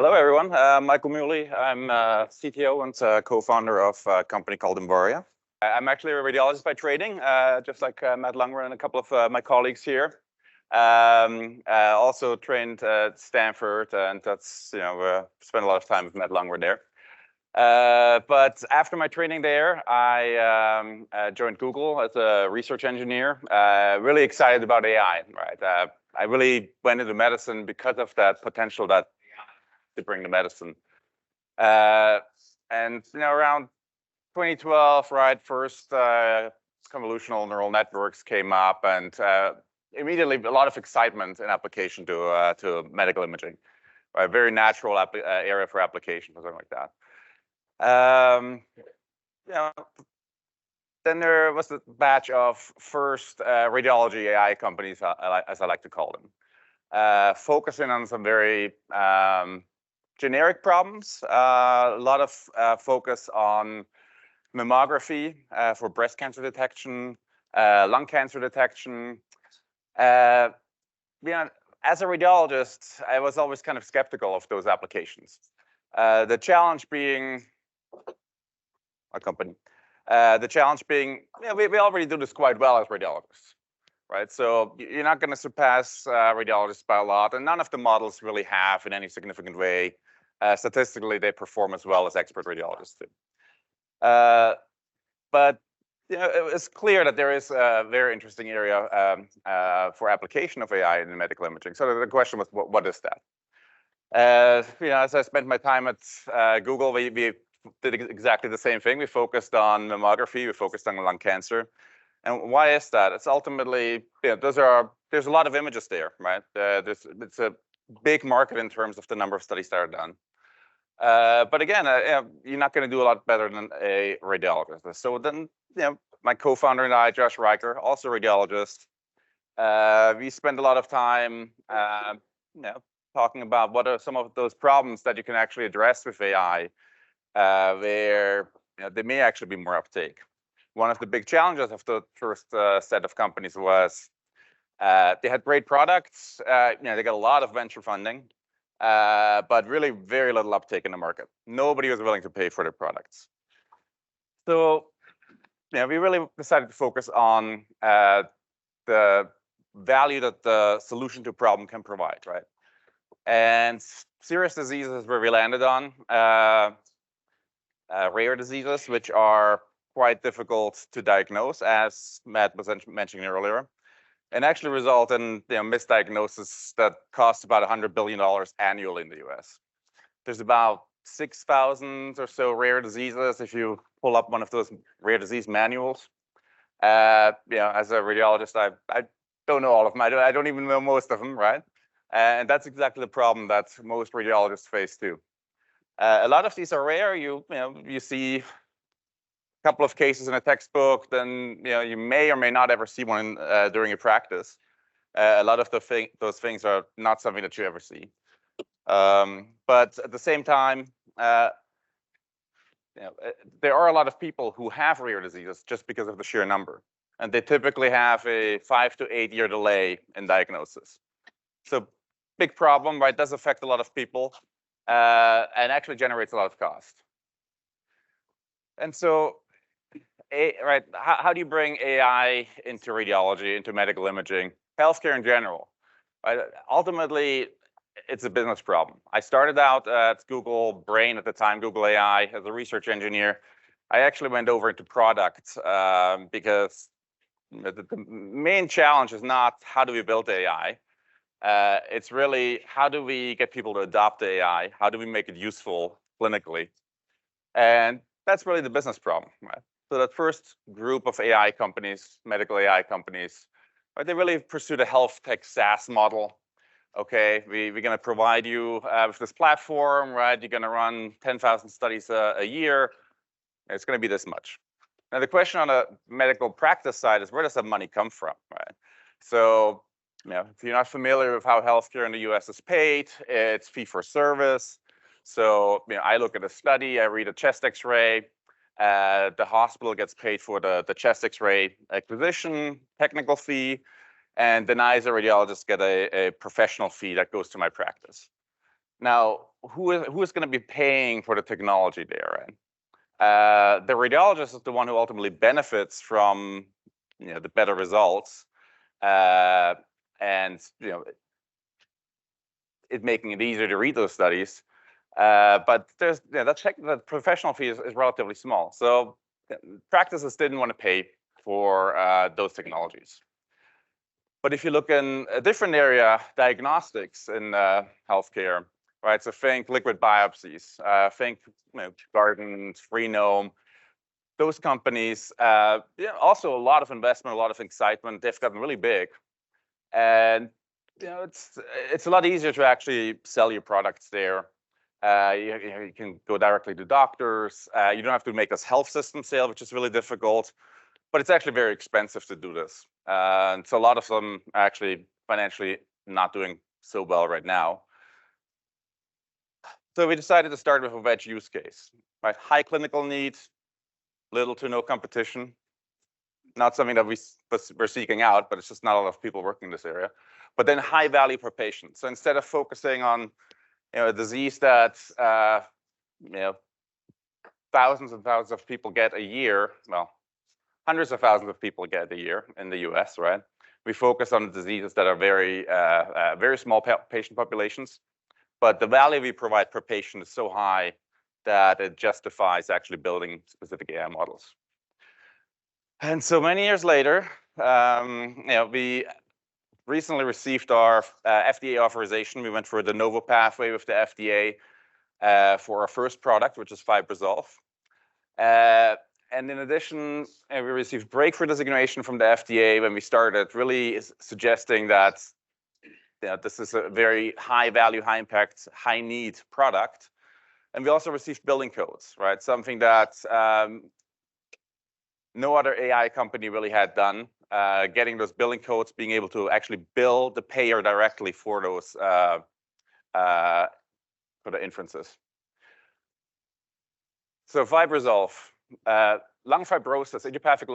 Hello, everyone. Michael Muelly. I'm CTO and co-founder of a company called Imvaria. I'm actually a radiologist by training, just like Matt Lungren and a couple of my colleagues here. Also trained at Stanford, and that's, spent a lot of time with Matt Lungren there. But after my training there, I joined Google as a research engineer. Really excited about AI, right? I really went into medicine because of that potential that to bring the medicine. And around 2012, right, first convolutional neural networks came up, and immediately a lot of excitement in application to medical imaging. Right? Very natural area for application for something like that. Then there was a batch of first radiology AI companies, as I like to call them, focusing on some very generic problems, a lot of focus on mammography for breast cancer detection, lung cancer detection. As a radiologist, I was always kind of skeptical of those applications. The challenge being our company. The challenge being, we already do this quite well as radiologists, right? So you're not going to surpass radiologists by a lot, and none of the models really have in any significant way. Statistically, they perform as well as expert radiologists do. But it was clear that there is a very interesting area for application of AI in medical imaging. So the question was, what is that? As I spent my time at Google, we did exactly the same thing. We focused on mammography, we focused on lung cancer. And why is that? It's ultimately, there's a lot of images there, right? It's a big market in terms of the number of studies that are done. But again, you're not going to do a lot better than a radiologist. So then, my co-founder and I, Josh Riker, also a radiologist, we spend a lot of time, talking about what are some of those problems that you can actually address with AI, where there may actually be more uptake. One of the big challenges of the first set of companies was they had great products. They got a lot of venture funding, but really very little uptake in the market. Nobody was willing to pay for their products. So we really decided to focus on the value that the solution to a problem can provide, right? And serious diseases is where we landed on. Rare diseases, which are quite difficult to diagnose, as Matt was mentioning earlier, and actually result in misdiagnosis that costs about $100 billion annually in the US. There's about 6,000 or so rare diseases if you pull up one of those rare disease manuals. As a radiologist, I don't know all of them. I don't even know most of them, right? And that's exactly the problem that most radiologists face too. A lot of these are rare. You see a couple of cases in a textbook, then you may or may not ever see one during your practice. A lot of those things are not something that you ever see. But at the same time, there are a lot of people who have rare diseases just because of the sheer number, and they typically have a 5 to 8 year delay in diagnosis. So big problem, right? Does affect a lot of people, and actually generates a lot of cost. And so, right, how do you bring AI into radiology, into medical imaging, healthcare in general? Right? Ultimately, it's a business problem. I started out at Google Brain at the time, Google AI, as a research engineer. I actually went over into product because the main challenge is not how do we build AI. It's really how do we get people to adopt AI? How do we make it useful clinically? And that's really the business problem, right? So that first group of AI companies, medical AI companies, right, they really pursued a health tech SaaS model. Okay, we're going to provide you with this platform, right? You're going to run 10,000 studies a year. It's going to be this much. Now, the question on the medical practice side is, where does that money come from, right? So, if you're not familiar with how healthcare in the US is paid, it's fee for service. So, I look at a study, I read a chest X-ray. The hospital gets paid for the chest X-ray acquisition, technical fee, and then I, as a radiologist, get a professional fee that goes to my practice. Now, who is going to be paying for the technology there? The radiologist is the one who ultimately benefits from the better results, and it making it easier to read those studies. But there's the professional fee is relatively small. So practices didn't want to pay for those technologies. But if you look in a different area, diagnostics in healthcare, right? So think liquid biopsies, think Guardant, Freenome, those companies. Also a lot of investment, a lot of excitement. They've gotten really big, and it's a lot easier to actually sell your products there. You can go directly to doctors. You don't have to make this health system sale, which is really difficult. But it's actually very expensive to do this. And so a lot of them are actually financially not doing so well right now. So we decided to start with a wedge use case, right? High clinical need, little to no competition. Not something that we're seeking out, but it's just not a lot of people working in this area. But then high value per patient. So instead of focusing on a disease that thousands and thousands of people get a year, well, hundreds of thousands of people get a year in the US, right? We focus on diseases that are very, very small patient populations, but the value we provide per patient is so high that it justifies actually building specific AI models. And so many years later, we recently received our FDA authorization. We went for the de novo pathway with the FDA for our first product, which is FibResolve. And in addition, we received breakthrough designation from the FDA when we started, really suggesting that this is a very high value, high impact, high need product. And we also received billing codes, right? Something that no other AI company really had done. Getting those billing codes, being able to actually bill the payer directly for those for the inferences. So FibResolve. Lung fibrosis, idiopathic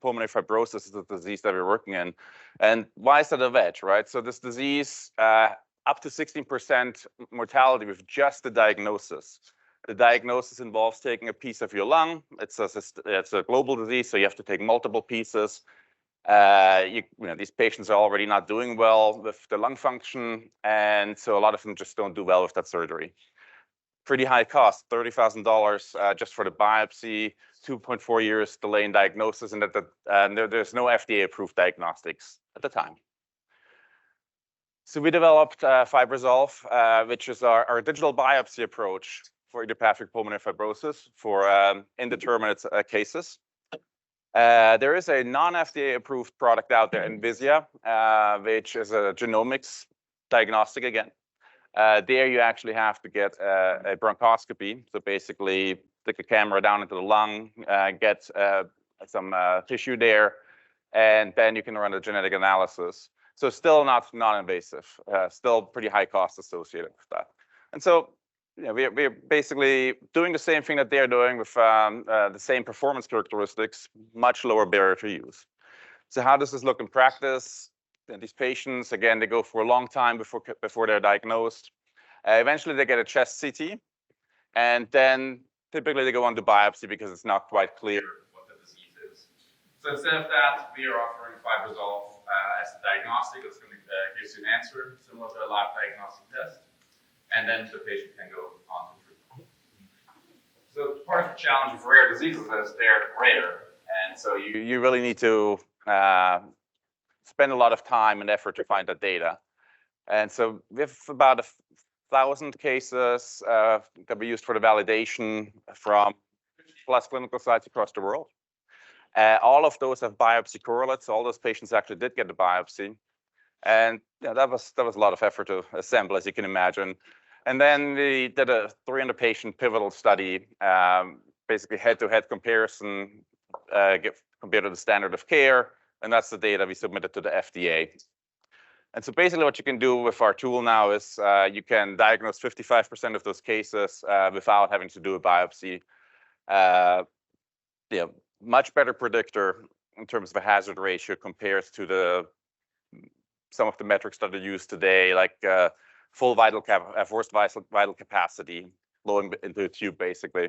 pulmonary fibrosis is the disease that we're working in. And why is that a wedge, right? So this disease, up to 16% mortality with just the diagnosis. The diagnosis involves taking a piece of your lung. It's a global disease, so you have to take multiple pieces. These patients are already not doing well with the lung function, and so a lot of them just don't do well with that surgery. Pretty high cost, $30,000 just for the biopsy, 2.4 years delay in diagnosis, and there's no FDA-approved diagnostics at the time. So we developed FibResolve, which is our digital biopsy approach for idiopathic pulmonary fibrosis for indeterminate cases. There is a non-FDA-approved product out there, Imvaria, which is a genomics diagnostic again. There you actually have to get a bronchoscopy. So basically stick a camera down into the lung, get some tissue there, and then you can run a genetic analysis. So still not non-invasive, still pretty high cost associated with that. And so we're basically doing the same thing that they're doing with the same performance characteristics, much lower barrier to use. So how does this look in practice? These patients, again, they go for a long time before they're diagnosed. Eventually, they get a chest CT, and then typically they go on to biopsy because it's not quite clear what the disease is. So instead of that, we are offering FibResolve as a diagnostic. It's going to give you an answer similar to a lab diagnostic test, and then the patient can go on to treatment. So part of the challenge of rare diseases is they're rare, and so you really need to spend a lot of time and effort to find that data. And so we have about 1,000 cases that we used for the validation from plus clinical sites across the world. All of those have biopsy correlates. All those patients actually did get a biopsy. And that was a lot of effort to assemble, as you can imagine. And then we did a 300-patient pivotal study, basically head-to-head comparison compared to the standard of care. And that's the data we submitted to the FDA. And so basically what you can do with our tool now is you can diagnose 55% of those cases without having to do a biopsy. Much better predictor in terms of a hazard ratio compares to some of the metrics that are used today, like full forced vital capacity flowing into a tube, basically.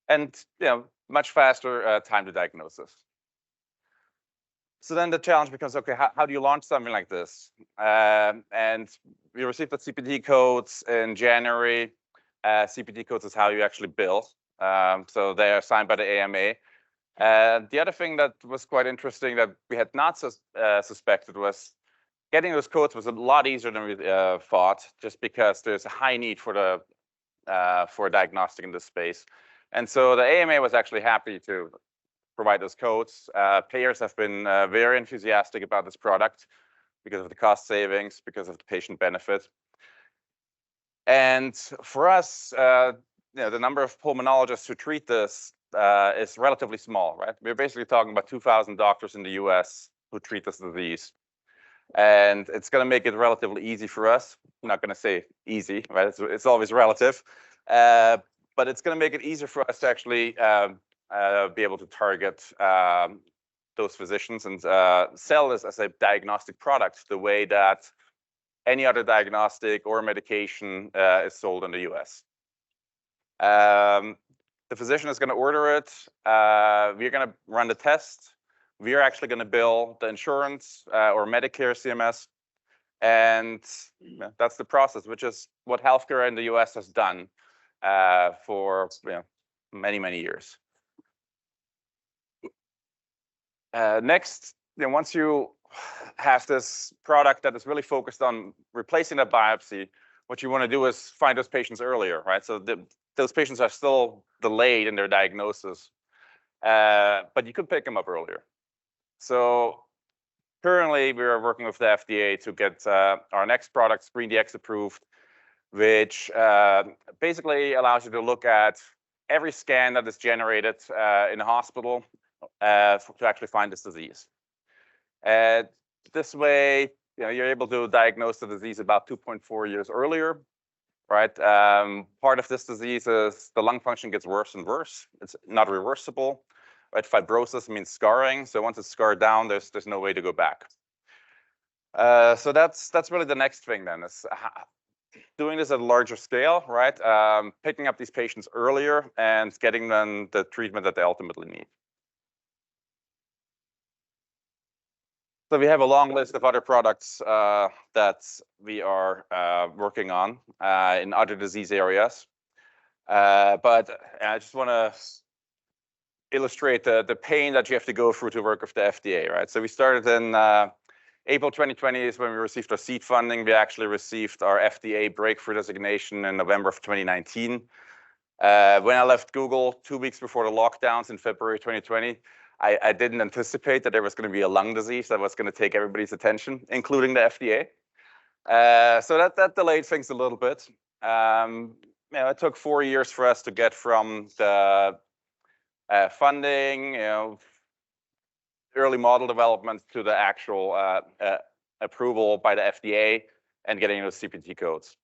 And much faster time to diagnosis. So then the challenge becomes, okay, how do you launch something like this? And we received the CPT codes in January. CPT codes is how you actually bill. So they are signed by the AMA. The other thing that was quite interesting that we had not suspected was getting those codes was a lot easier than we thought, just because there's a high need for diagnostic in this space. And so the AMA was actually happy to provide those codes. Payers have been very enthusiastic about this product because of the cost savings, because of the patient benefit. And for us, the number of pulmonologists who treat this is relatively small, right? We're basically talking about 2,000 doctors in the US who treat this disease. And it's going to make it relatively easy for us. I'm not going to say easy, right? It's always relative. But it's going to make it easier for us to actually be able to target those physicians and sell this as a diagnostic product the way that any other diagnostic or medication is sold in the US. The physician is going to order it. We're going to run the test. We are actually going to bill the insurance or Medicare CMS. And that's the process, which is what healthcare in the US has done for many, many years. Next, once you have this product that is really focused on replacing a biopsy, what you want to do is find those patients earlier, right? So those patients are still delayed in their diagnosis, but you could pick them up earlier. So currently, we are working with the FDA to get our next product, ScreenDx, approved, which basically allows you to look at every scan that is generated in a hospital to actually find this disease. This way, you're able to diagnose the disease about 2.4 years earlier, right? Part of this disease is the lung function gets worse and worse. It's not reversible, right? Fibrosis means scarring. So once it's scarred down, there's no way to go back. So that's really the next thing then, is doing this at a larger scale, right? Picking up these patients earlier and getting them the treatment that they ultimately need. So we have a long list of other products that we are working on in other disease areas. But I just want to illustrate the pain that you have to go through to work with the FDA, right? So we started in April 2020 is when we received our seed funding. We actually received our FDA breakthrough designation in November of 2019. When I left Google 2 weeks before the lockdowns in February 2020, I didn't anticipate that there was going to be a lung disease that was going to take everybody's attention, including the FDA. So that delayed things a little bit. It took 4 years for us to get from the funding, early model development to the actual approval by the FDA and getting those CPT codes.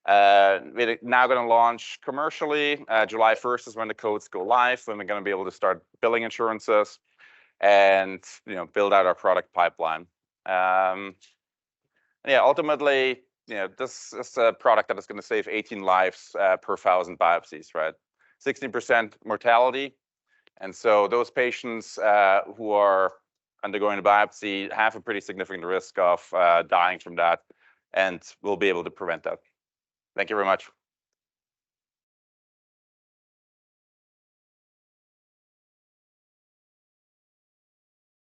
We're now going to launch commercially. July 1st is when the codes go live, when we're going to be able to start billing insurances and build out our product pipeline. Ultimately, this is a product that is going to save 18 lives per 1,000 biopsies, right? 16% mortality. And so those patients who are undergoing a biopsy have a pretty significant risk of dying from that, and we'll be able to prevent that. Thank you very much.